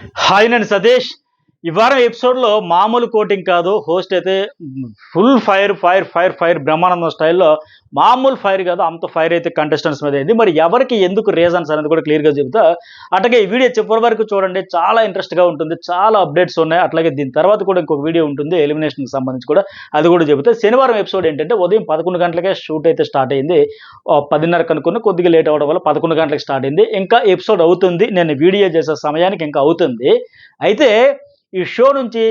Hi నేను సతీష్. ఈ వారం ఎపిసోడ్లో మామూలు కోటింగ్ కాదు. హోస్ట్ అయితే full fire fire fire fire Brahmanandam స్టైల్లో మామూలు ఫైర్ కాదు, అంత ఫైర్ అయితే కంటెస్టెంట్స్ మీద అయింది. మరి ఎవరికి ఎందుకు రీజన్స్ అనేది కూడా క్లియర్గా చెబుతా. అట్లాగే ఈ వీడియో చివరి వరకు చూడండి, చాలా ఇంట్రెస్ట్గా ఉంటుంది, చాలా అప్డేట్స్ ఉన్నాయి. అట్లాగే దీని తర్వాత కూడా ఇంకొక వీడియో ఉంటుంది ఎలిమినేషన్కి సంబంధించి కూడా, అది కూడా చెబుతా. శనివారం ఎపిసోడ్ ఏంటంటే ఉదయం 11 గంటలకే షూట్ అయితే స్టార్ట్ అయింది. 10:30 కనుక్కున్న కొద్దిగా లేట్ అవ్వడం వల్ల 11 గంటలకు స్టార్ట్ అయింది. ఇంకా ఎపిసోడ్ అవుతుంది, నేను వీడియో చేసే సమయానికి ఇంకా అవుతుంది. అయితే ఈ షో నుంచి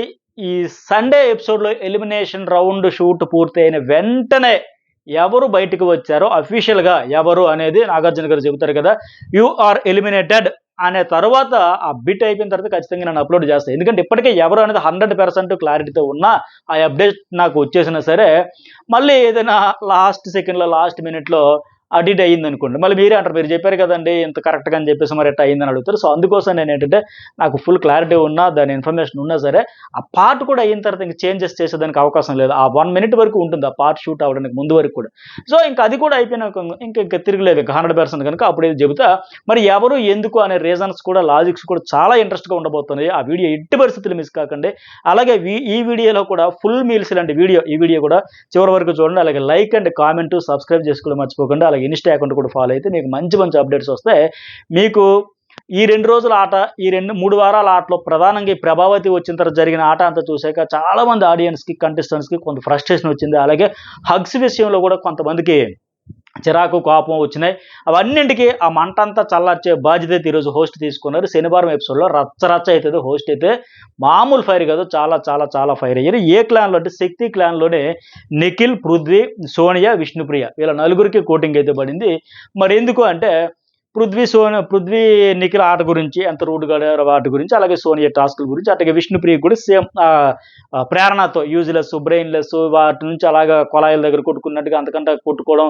ఈ సండే ఎపిసోడ్లో ఎలిమినేషన్ రౌండ్ షూట్ పూర్తయిన వెంటనే ఎవరు బయటకు వచ్చారో అఫీషియల్గా ఎవరు అనేది నాగార్జున గారు చెబుతారు కదా, యు ఆర్ ఎలిమినేటెడ్ అనే తర్వాత ఆ బిట్ అయిపోయిన తర్వాత ఖచ్చితంగా నేను అప్లోడ్ చేస్తాను. ఎందుకంటే ఇప్పటికే ఎవరు అనేది 100% క్లారిటీతో ఉన్నా ఆ అప్డేట్ నాకు వచ్చేసినా సరే, మళ్ళీ ఏదైనా లాస్ట్ సెకండ్లో లాస్ట్ మినిట్లో అడిట్ అయ్యింది అనుకోండి, మళ్ళీ మీరే అంటారు మీరు చెప్పారు కదండి ఇంత కరెక్ట్గా అని చెప్పేసి మరి ఎట్లా అయ్యిందని అడుగుతారు. సో అందుకోసం నేను ఏంటంటే నాకు ఫుల్ క్లారిటీ ఉన్నా, దాని ఇన్ఫర్మేషన్ ఉన్నా సరే ఆ పార్ట్ కూడా అయిన తర్వాత ఇంక చేంజెస్ చేసేదానికి అవకాశం లేదు. ఆ 1 minute వరకు ఉంటుంది ఆ పార్ట్ షూట్ అవ్వడానికి ముందు వరకు కూడా. సో ఇంకా అది కూడా అయిపోయినాక ఇంకా తిరగలేదు, ఇంకా 100% కనుక అప్పుడు ఇది చెబుతా. మరి ఎవరు ఎందుకు అనే రీజన్స్ కూడా, లాజిక్స్ కూడా చాలా ఇంట్రెస్ట్గా ఉండబోతున్నాయి. ఆ వీడియో ఎట్టి పరిస్థితులు మిస్ కాకండి. అలాగే ఈ వీడియోలో కూడా ఫుల్ మీల్స్ లాంటి ఈ వీడియో కూడా చివరి వరకు చూడండి. అలాగే లైక్ అండ్ కామెంట్ సబ్స్క్రైబ్ చేసుకోవడం మర్చిపోకండి. అలాగే ఇన్స్టా అకౌంట్ కూడా ఫాలో అయితే మీకు మంచి అప్డేట్స్ వస్తాయి. మీకు ఈ 2 రోజుల ఆట, ఈ 3 వారాల ఆటలో ప్రధానంగా ఈ ప్రభావతి వచ్చిన తర్వాత జరిగిన ఆట అంతా చూసాక చాలా మంది ఆడియన్స్కి, కంటెస్టెంట్స్కి కొంత ఫ్రస్ట్రేషన్ వచ్చింది. అలాగే హగ్స్ విషయంలో కూడా కొంతమందికి చిరాకు, కోపం వచ్చినాయి. అవన్నింటికి ఆ మంట అంతా చల్లార్చే బాధ్యత అయితే ఈరోజు హోస్ట్ తీసుకున్నారు. శనివారం ఎపిసోడ్లో రచ్చ అవుతుంది. హోస్ట్ అయితే మామూలు ఫైర్ కాదు, చాలా చాలా చాలా ఫైర్ అయ్యారు. ఏ క్లాన్లో అంటే శక్తి క్లాన్లోనే నిఖిల్, పృథ్వీ, సోనియా, విష్ణుప్రియ వీళ్ళ నలుగురికి కోటింగ్ అయితే పడింది. మరి ఎందుకు అంటే పృథ్వీ నిఖిల్ ఆట గురించి, ఎంత రూడ్గా వాటి గురించి, అలాగే సోనియా టాస్కుల గురించి, అట్లాగే విష్ణుప్రియ కూడా సేమ్ ప్రేరణతో యూజ్లెస్, బ్రెయిన్లెస్ వాటి నుంచి అలాగా కొలాయిల దగ్గర కొట్టుకున్నట్టుగా అంతకంటే కొట్టుకోవడం,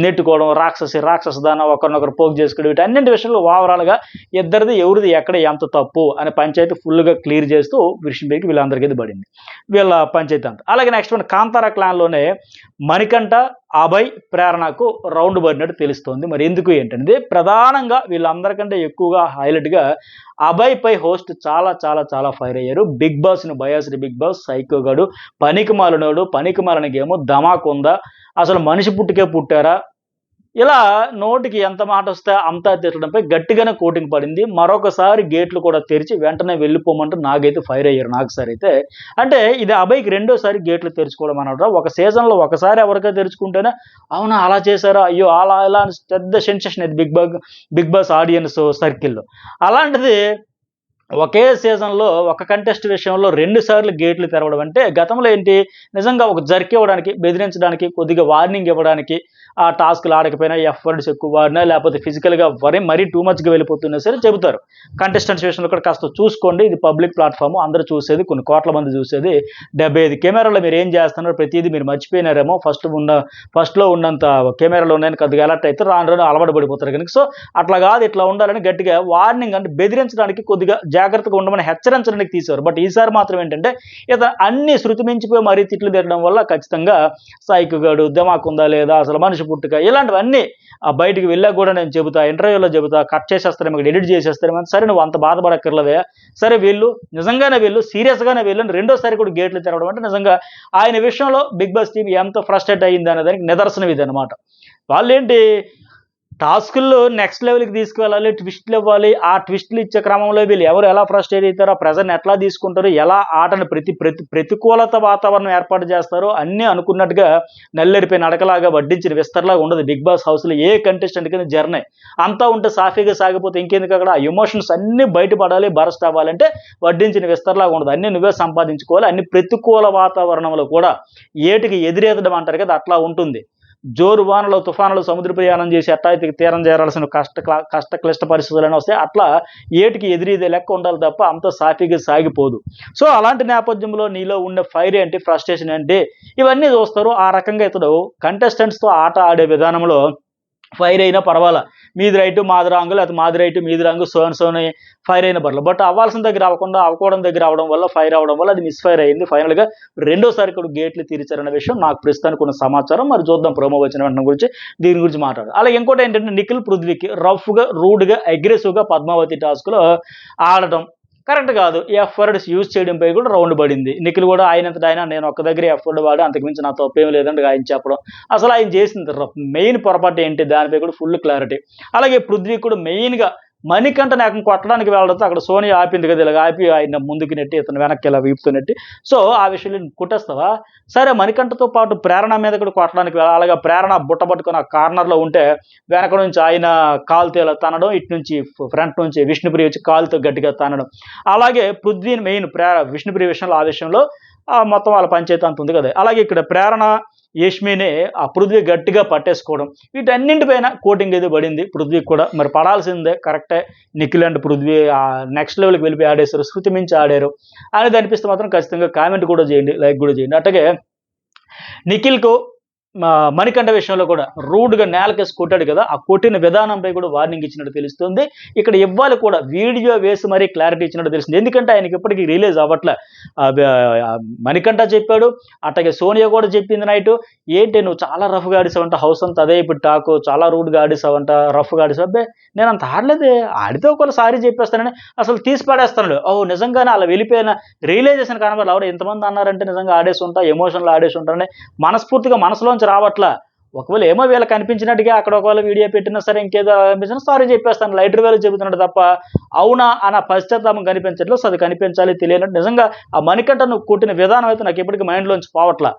నెట్టుకోవడం, రాక్షసదాన ఒకరినొకరు పోక్ చేసుకోవడం, వీటన్నింటి విషయంలో ఓవరాల్గా ఇద్దరిది ఎవరిది ఎక్కడ ఎంత తప్పు అనే పంచాయతీ ఫుల్గా క్లియర్ చేస్తూ విష్ణుప్రియకి వీళ్ళందరికీ ఇది పడింది, వీళ్ళ పంచాయతీ అంతా. అలాగే నెక్స్ట్ వన్ కాంతారా క్లాన్లోనే మణికంఠ, అభయ్, ప్రేరణకు రౌండ్ పడినట్టు తెలుస్తోంది. మరి ఎందుకు ఏంటంటే ప్రధానంగా వీళ్ళందరికంటే ఎక్కువగా హైలైట్గా అభయ్పై హోస్ట్ చాలా చాలా చాలా ఫైర్ అయ్యారు. బిగ్ బాస్ని బయాస్డ్ బిగ్ బాస్ సైకోగాడు, పనికిమాలినోడు, పనికిమాలినకి ఏమో ధమాక్ ఉందా, అసలు మనిషి పుట్టుకే పుట్టారా, ఇలా నోటికి ఎంత మాట వస్తే అంతా తిట్టడంపై గట్టిగానే కోటింగ్ పడింది. మరొకసారి గేట్లు కూడా తెరిచి వెంటనే వెళ్ళిపోమంటూ నాగైతే ఫైర్ అయ్యారు. నాకు సార్ అయితే అంటే ఇది అభయ్కి రెండోసారి గేట్లు తెరుచుకోవడం అన్నమాట. ఒక సీజన్లో ఒకసారి ఎవరికైనా తెరుచుకుంటేనే అవునా అలా చేశారా, అయ్యో అలా ఇలా పెద్ద సెన్సేషన్ అది బిగ్ బాస్ ఆడియన్స్ సర్కిల్లో. అలాంటిది ఒకే సీజన్లో ఒక కంటెస్ట్ విషయంలో 2 సార్లు గేట్లు తెరవడం అంటే గతంలో ఏంటి, నిజంగా ఒక జర్క్ ఇవ్వడానికి, బెదిరించడానికి, కొద్దిగా వార్నింగ్ ఇవ్వడానికి, ఆ టాస్క్లు ఆడకపోయినా ఎఫ్ వర్డ్స్ ఎక్కువ వాడినా లేకపోతే ఫిజికల్గా మరీ టూ మచ్గా వెళ్ళిపోతున్నా సరే చెబుతారు. కంటెస్టెంట్స్ విషయంలో కూడా కాస్త చూసుకోండి, ఇది పబ్లిక్ ప్లాట్ఫామ్, అందరూ చూసేది, కొన్ని కోట్ల మంది చూసేది, 75 కెమెరాలో మీరు ఏం చేస్తున్నారు ప్రతిదీ మీరు మర్చిపోయినారేమో, ఫస్ట్లో ఉన్నంత కెమెరాలు ఉన్నాయని కొద్దిగా అలర్ట్ అయితే రాను అలవాటు పడిపోతారు కనుక. సో అట్లా కాదు, ఇట్లా ఉండాలని గట్టిగా వార్నింగ్ అంటే బెదిరించడానికి, కొద్దిగా జాగ్రత్తగా ఉండమని హెచ్చరించడానికి తీశారు. బట్ ఈసారి మాత్రం ఏంటంటే ఇతను అన్ని శృతి మించిపోయి మరీ తిట్లు తిట్టడం వల్ల ఖచ్చితంగా సైకుగాడు, దిమాక్ ఉందా లేదా, అసలు మనిషి పుట్టుక, ఇలాంటివన్నీ బయటికి వెళ్ళా కూడా నేను చెబుతా, ఇంటర్వ్యూలో చెబుతా, కట్ చేసేస్తారేమో, ఎడిట్ చేసేస్తారేమో, సరే నువ్వు అంత బాధపడక్కర్లేదే, సరే వెళ్ళు, నిజంగానే వెళ్ళు, సీరియస్గానే వెళ్ళు అని రెండోసారి కూడా గేట్లు తెరవడం అంటే నిజంగా ఆయన విషయంలో బిగ్ బాస్ టీం ఎంత ఫ్రస్ట్రేట్ అయ్యింది అనే దానికి నిదర్శనం ఇది అనమాట. వాళ్ళేంటి టాస్కుల్లో నెక్స్ట్ లెవెల్కి తీసుకువెళ్ళాలి, ట్విస్ట్లు ఇవ్వాలి, ఆ ట్విస్టులు ఇచ్చే క్రమంలో వీళ్ళు ఎవరు ఎలా ఫ్రస్ట్రేట్ అవుతారో, ఆ ప్రెజర్ని ఎట్లా తీసుకుంటారో, ఎలా ఆటను ప్రతికూలత వాతావరణం ఏర్పాటు చేస్తారో అన్నీ అనుకున్నట్టుగా నల్లెరిపోయి నడకలాగా వడ్డించిన విస్తరలాగా ఉండదు బిగ్ బాస్ హౌస్లో ఏ కంటెస్టెంట్ కింద జర్నీ. అంతా ఉంటే సాఫీగా సాగిపోతే ఇంకెందుకు అక్కడ ఆ ఎమోషన్స్ అన్నీ బయటపడాలి, బరస్ట్ అవ్వాలంటే వడ్డించిన విస్తరలాగా ఉండదు, అన్నీ నువ్వే సంపాదించుకోవాలి. అన్ని ప్రతికూల వాతావరణంలో కూడా ఏటికి ఎదురెదడం అంటారు కదా, అట్లా ఉంటుంది. జోరు వానలు, తుఫానులు, సముద్ర ప్రయాణం చేసి ఎట్లా అయితే తీరం చేరాల్సిన క్లిష్ట పరిస్థితులైనా వస్తాయి, అట్లా ఏటికి ఎదిరిదే లెక్క ఉండాలి తప్ప అంత సాఫీగా సాగిపోదు. సో అలాంటి నేపథ్యంలో నీలో ఉండే ఫైర్ ఏంటి, ఫ్రస్ట్రేషన్ ఏంటి, ఇవన్నీ చూస్తారు. ఆ రకంగా ఇతడు కంటెస్టెంట్స్తో ఆట ఆడే విధానంలో ఫైర్ అయినా పర్వాలా, మీది రైటు మాది రాంగు, లేకపోతే మాది రైటు మీది రాంగు, సోని ఫైర్ అయిన పర్లేదు. బట్ అవ్వాల్సిన దగ్గర అవ్వకూడని దగ్గర అవడం వల్ల, ఫైర్ అవడం వల్ల అది మిస్ఫైర్ అయింది. ఫైనల్గా రెండోసారి కూడా గేట్లు తీర్చారన్న విషయం నాకు ప్రస్తుతానికి ఉన్న సమాచారం. మరి చూద్దాం ప్రోమో వచ్చిన వెంటనే గురించి దీని గురించి మాట్లాడు. అలాగే ఇంకోటి ఏంటంటే నిఖిల్ పృథ్వీకి రఫ్గా, రూడ్గా, అగ్రెసివ్గా పద్మావతి టాస్క్లో ఆడటం, కరెక్ట్ కాదు. ఎఫ్ వర్డ్స్ యూజ్ చేయడంపై కూడా రౌండ్ పడింది. నిఖిల్ కూడా ఆయనంతట ఆయన నేను ఒక్క దగ్గర ఎఫ్ వర్డ్ వాడి అంతకుమించి నా తప్పేం లేదంటే ఆయన చెప్పడం. అసలు ఆయన చేసింది మెయిన్ పొరపాటు ఏంటి దానిపై కూడా ఫుల్ క్లారిటీ. అలాగే పృథ్వీ కూడా మెయిన్‌గా మణికంఠని ఏకంగా కొట్టడానికి వెళ్ళడంతో అక్కడ సోనియా ఆపింది కదా! ఇలాగ ఆపి ఆయన ముందుకు నెట్టి ఇతను వెనక్కి ఇలా వీపుతో నెట్టి. సో, ఆ విషయంలో నువ్వు కొట్టేస్తావా? సరే మణికంఠతో పాటు ప్రేరణ మీద కూడా కొట్టడానికి అలాగా ప్రేరణ బుట్ట పట్టుకొని ఆ కార్నర్‌లో ఉంటే వెనక నుంచి ఆయన కాలుతో ఇలా తన్నడం, ఇటు నుంచి ఫ్రంట్ నుంచి విష్ణుప్రియ వచ్చి కాలుతో గట్టిగా తన్నడం. అలాగే పృథ్వీని మెయిన్ విష్ణుప్రియ విషయంలో ఆ విషయంలో మొత్తం వాళ్ళ పంచాయతీ అంత ఉంది కదా! అలాగే ఇక్కడ ప్రేరణ యష్మినే ఆ పృథ్వీ గట్టిగా పట్టేసుకోవడం వీటన్నింటిపైన కోటింగ్ అయితే పడింది పృథ్వీకి కూడా. మరి పడాల్సిందే కరెక్టే. నిఖిల్ అండ్ పృథ్వీ నెక్స్ట్ లెవెల్కి వెళ్ళిపోయి ఆడేశారు, శృతి మించి ఆడారు అనేది అనిపిస్తే మాత్రం ఖచ్చితంగా కామెంట్ కూడా చేయండి, లైక్ కూడా చేయండి. అట్లాగే నిఖిల్కు మణికంఠ విషయంలో కూడా రూడ్గా నేలకేసి కొట్టాడు కదా, ఆ కొట్టిన విధానంపై కూడా వార్నింగ్ ఇచ్చినట్టు తెలుస్తుంది. ఇక్కడ ఇవ్వాలి కూడా వీడియో వేసి మరీ క్లారిటీ ఇచ్చినట్టు తెలుస్తుంది. ఎందుకంటే ఆయనకి ఇప్పటికీ రిలీజ్ అవ్వట్లే. మణికంఠ చెప్పాడు, అట్లాగే సోనియా కూడా చెప్పింది నైట్. ఏంటి నువ్వు చాలా రఫ్గా ఆడిసావంట, హౌస్ అంతా అదే ఇప్పుడు టాకు, చాలా రూడ్గా ఆడిసావంట, రఫ్గా ఆడిసావు. అబ్బే నేను అంత ఆడలేదే, ఆడితే ఒకవేళ సారీ చెప్పేస్తానని అసలు తీసి పడేస్తాను. ఓ నిజంగానే అలా వెళ్ళిపోయిన రియలైజేషన్ కనబడాలి. ఎవరు ఎంతమంది అన్నారంటే నిజంగా ఆడేసి ఉంటా, ఎమోషన్లో ఆడేసి ఉంటారని మనస్ఫూర్తిగా మనసులోంచి రావట్లా. ఒకవేళ ఏమో వీళ్ళకి కనిపించినట్టుగా అక్కడ ఒకవేళ వీడియో పెట్టినా సరే ఇంకేదో అనిపించినా సారీ చెప్పేస్తాను లైటర్ వేలు చెబుతున్నాడు తప్ప అవునా అన్న పశ్చాత్తాపం కనిపించట్లేదు. సో అది కనిపించాలి తెలియనట్టు నిజంగా ఆ మణికంఠ నువ్వు కొట్టిన విధానం అయితే నాకు ఎప్పటికీ మైండ్లోంచి పోవట్లా.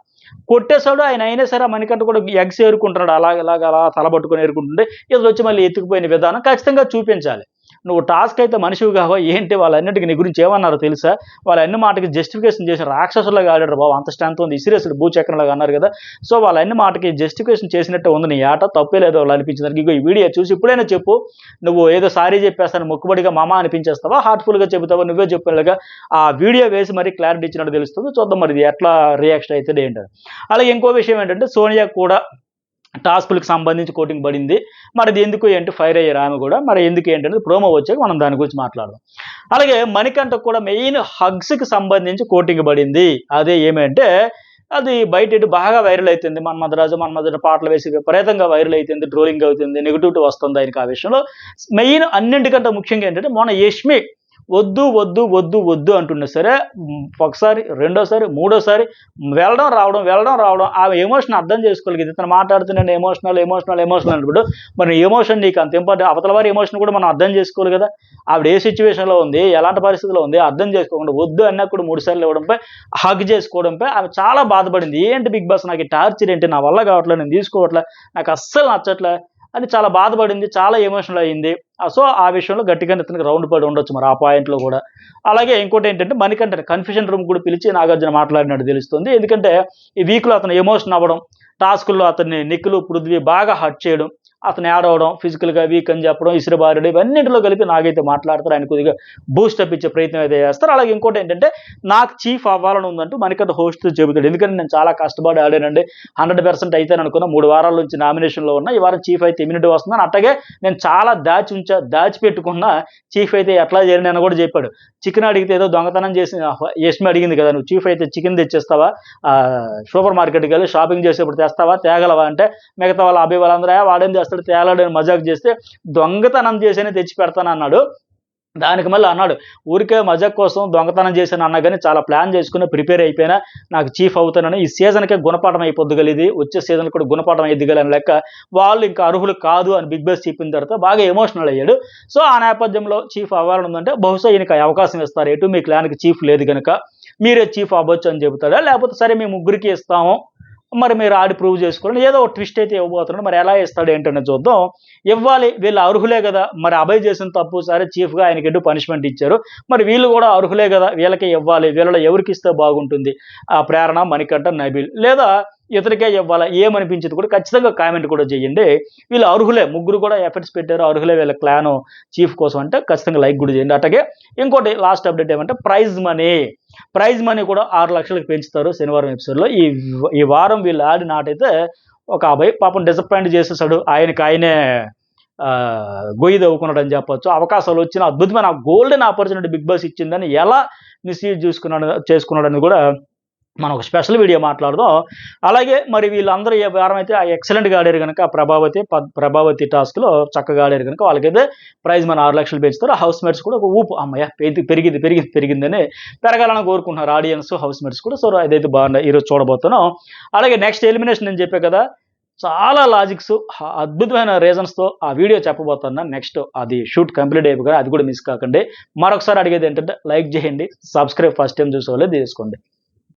కొట్టేశాడు ఆయన, అయినా సరే ఆ మణికంఠ కూడా ఎగ్స్ ఏరుకుంటున్నాడు, అలా తలబట్టుకొని ఏరుకుంటుంటే ఇది వచ్చి మళ్ళీ ఎత్తుకుపోయిన విధానం ఖచ్చితంగా చూపించాలి. నువ్వు టాస్క్ అయితే మనిషివి కావా ఏంటి? వాళ్ళన్నిటికీ నీ గురించి ఏమన్నారో తెలుసా? వాళ్ళ అన్ని మాటకి జస్టిఫికేషన్ చేసి రాక్షసులాగా ఆడారు బాబు, అంత స్ట్రెంత్ ఉంది, ఇసిరేసుడు భూచక్రంలాగా అన్నారు కదా. సో వాళ్ళ అన్ని మాటకి జస్టిఫికేషన్ చేసినట్టే ఉంది నీ ఆట, తప్పే లేదో వాళ్ళు అనిపించింది. ఇగో ఈ వీడియో చూసి ఇప్పుడైనా చెప్పు, నువ్వు ఏదో సారీ చెప్పేస్తాను మొక్కుబడిగా మామ అనిపించేస్తావా, హార్ట్ఫుల్గా చెబుతావా? నువ్వే చెప్పేలాగా ఆ వీడియో వేసి మరీ క్లారిటీ ఇచ్చినట్టు తెలుస్తుంది. చూద్దాం మరి ఇది ఎట్లా రియాక్షన్ అవుతుంది ఏంటంటే. అలాగే ఇంకో విషయం ఏంటంటే సోనియా కూడా టాస్కులకు సంబంధించి కోటింగ్ పడింది. మరి అది ఎందుకు ఏంటి ఫైర్ అయ్యారు ఆమె కూడా, మరి ఎందుకు ఏంటంటే ప్రోమో వచ్చాక మనం దాని గురించి మాట్లాడదాం. అలాగే మణికంఠకు కూడా మెయిన్ హగ్స్కి సంబంధించి కోటింగ్ పడింది. అదే ఏమంటే అది బయట బాగా వైరల్ అవుతుంది. మన్మధరాజు పాటలు వేసి విపరీతంగా వైరల్ అవుతుంది, ట్రోలింగ్ అవుతుంది, నెగిటివిటీ వస్తుంది ఆయనకి. ఆ విషయంలో మెయిన్ అన్నింటికంటే ముఖ్యంగా ఏంటంటే మొన్న యష్మి వద్దు వద్దు వద్దు వద్దు అంటున్నా సరే ఒకసారి, రెండోసారి, మూడోసారి వెళ్ళడం రావడం ఆ ఎమోషన్ అర్థం చేసుకోగలిగింది. ఇతను మాట్లాడుతున్నాను ఎమోషనల్ అన్నప్పుడు మరి ఎమోషన్ నీకు అంత ఇంపార్టెంట్, అవతల వారి ఎమోషన్ కూడా మనం అర్థం చేసుకోవాలి కదా. ఆవిడ ఏ సిచ్యువేషన్లో ఉంది, ఎలాంటి పరిస్థితిలో ఉంది అర్థం చేసుకోకుండా వద్దు అన్నప్పుడు 3 సార్లు ఇవ్వడంపై, హగ్ చేసుకోవడంపై ఆమె చాలా బాధపడింది. ఏంటి బిగ్ బాస్ నాకు ఈ టార్చర్ ఏంటి, నా వల్ల కావట్లేదు, నేను తీసుకోవట్లే, నాకు అస్సలు నచ్చట్లే అని చాలా బాధపడింది, చాలా ఎమోషనల్ అయ్యింది. సో ఆ విషయంలో గట్టిగానే ఇతనికి రౌండ్ పడి ఉండొచ్చు మరి ఆ పాయింట్లో కూడా. అలాగే ఇంకోటి ఏంటంటే మణికంఠ కన్ఫ్యూజన్ రూమ్ కూడా పిలిచి నాగార్జున మాట్లాడినట్టు తెలుస్తుంది. ఎందుకంటే ఈ వీక్లో అతను ఎమోషన్ అవ్వడం, టాస్కుల్లో అతన్ని నిఖిల్ పృథ్వీ బాగా హర్ట్ చేయడం, అతను యాడ్ అవ్వడం, ఫిజికల్గా వీక్ అని చెప్పడం, ఇసురుబారుడు, ఇవన్నింటిలో కలిపి నాగైతే మాట్లాడతారు. ఆయన కొద్దిగా బూస్టప్ ఇచ్చే ప్రయత్నం అయితే చేస్తారు. అలాగే ఇంకోటి ఏంటంటే నాకు చీఫ్ అవ్వాలని ఉందంటూ మణికంఠ హోస్ట్ చెబుతాడు. ఎందుకంటే నేను చాలా కష్టపడి ఆడానండి, 100% అయితే అనుకున్నా, 3 వారాల నుంచి నామినేషన్లో ఉన్నా, ఈ వారం చీఫ్ అయితే ఇమ్యూనిటీ వస్తుందని. అట్లాగే నేను చాలా దాచిపెట్టుకున్న చీఫ్ అయితే ఎట్లా చేయను కూడా చెప్పాడు. చికెన్ అడిగితే ఏదో దొంగతనం చేసి యష్మి అడిగింది కదా, నువ్వు చీఫ్ అయితే చికెన్ తెచ్చేస్తావా, సూపర్ మార్కెట్కి వెళ్ళి షాపింగ్ చేసేప్పుడు తెస్తావా, తేగలవా అంటే మిగతా వాళ్ళ అబ్బాయి వాళ్ళందరూ వాడేం చేస్తాడు తేలాడని మజాక్ చేస్తే దొంగతనం చేసేనే తెచ్చి పెడతానన్నాడు. దానికి మళ్ళీ అన్నాడు ఊరికే మజాక్ కోసం దొంగతనం చేశాను అన్నా కానీ చాలా ప్లాన్ చేసుకుని ప్రిపేర్ అయిపోయినా నాకు చీఫ్ అవుతానని, ఈ సీజన్కే గుణపాఠం అయిపోద్దుగలిది, వచ్చే సీజన్ కూడా గుణపాఠం అయ్యిద్దిగలని లెక్క, వాళ్ళు ఇంకా అర్హులు కాదు అని బిగ్ బాస్ చెప్పిన తర్వాత బాగా ఎమోషనల్ అయ్యాడు. సో ఆ నేపథ్యంలో చీఫ్ అవ్వాలని ఉందంటే బహుశా ఈయనకి అవకాశం ఇస్తారు, ఎటు మీ క్లాన్కి చీఫ్ లేదు కనుక మీరే చీఫ్ అవ్వచ్చు అని చెబుతాడా, లేకపోతే సరే మేము ముగ్గురికి ఇస్తాము మరి మీరు ఆడి ప్రూవ్ చేసుకోండి, ఏదో ఒక ట్విస్ట్ అయితే ఇవ్వబోతున్నాడు. మరి ఎలా ఇస్తాడు ఏంటనే చూద్దాం. ఇవ్వాలి, వీళ్ళు అర్హులే కదా, మరి అభయ్ చేసిన తప్పు సరే చీఫ్గా ఆయనకి ఎటు పనిష్మెంట్ ఇచ్చారు, మరి వీళ్ళు కూడా అర్హులే కదా, వీళ్ళకే ఇవ్వాలి, వీళ్ళలో ఎవరికి ఇస్తే బాగుంటుంది, ఆ ప్రేరణ, మణికంఠ, నబీల్, లేదా ఇతనికే ఇవ్వాలా, ఏమనిపించింది కూడా ఖచ్చితంగా కామెంట్ కూడా చేయండి. వీళ్ళు అర్హులే, ముగ్గురు కూడా ఎఫర్ట్స్ పెట్టారు, అర్హులే వీళ్ళ క్లాను చీఫ్ కోసం అంటే ఖచ్చితంగా లైక్ కూడా చేయండి. అట్లాగే ఇంకోటి లాస్ట్ అప్డేట్ ఏమంటే ప్రైజ్ మనీ కూడా 6 లక్షలకు పెంచుతారు శనివారం ఎపిసోడ్లో. ఈ వారం వీళ్ళు ఆడిన ఆటైతే ఒక అబ్బాయి పాపం డిసప్పాయింట్ చేసేసాడు, ఆయనే గొయ్యి దవ్వుకున్నాడు అని చెప్పొచ్చు. అవకాశాలు వచ్చిన అద్భుతమైన గోల్డెన్ ఆపర్చునిటీ బిగ్ బాస్ ఇచ్చిందని ఎలా మిస్యూజ్ చేసుకున్నాడని కూడా మనం ఒక స్పెషల్ వీడియో మాట్లాడదాం. అలాగే మరి వీళ్ళందరూ ఏ వారం అయితే ఎక్సలెంట్‌గా ఆడారు గనక ప్రభావతి టాస్క్‌లో చక్కగా ఆడారు గనక వాళ్ళకైతే ప్రైజ్ మన 6,00,000 పెంచుతారు. హౌస్ మేట్స్ కూడా ఒక ఊపు హమ్మయ్య! పెరిగిందని పెరగాలని కోరుకుంటున్నారు ఆడియన్స్, హౌస్ మేట్స్ కూడా. సో, అదైతే బాగుంది. ఈరోజు చూడబోతున్నాం. అలాగే నెక్స్ట్ ఎలిమినేషన్ నేను చెప్పా కదా! చాలా లాజిక్స్ అద్భుతమైన రీజన్స్‌తో ఆ వీడియో చెప్పబోతున్నాను. నెక్స్ట్ అది షూట్ కంప్లీట్ అయిపోగానే అది కూడా మిస్ కాకండి. మరొకసారి అడిగేది ఏంటంటే లైక్ చేయండి. సబ్స్క్రైబ్ ఫస్ట్ టైమ్ చూసేవాళ్ళు చేసుకోండి.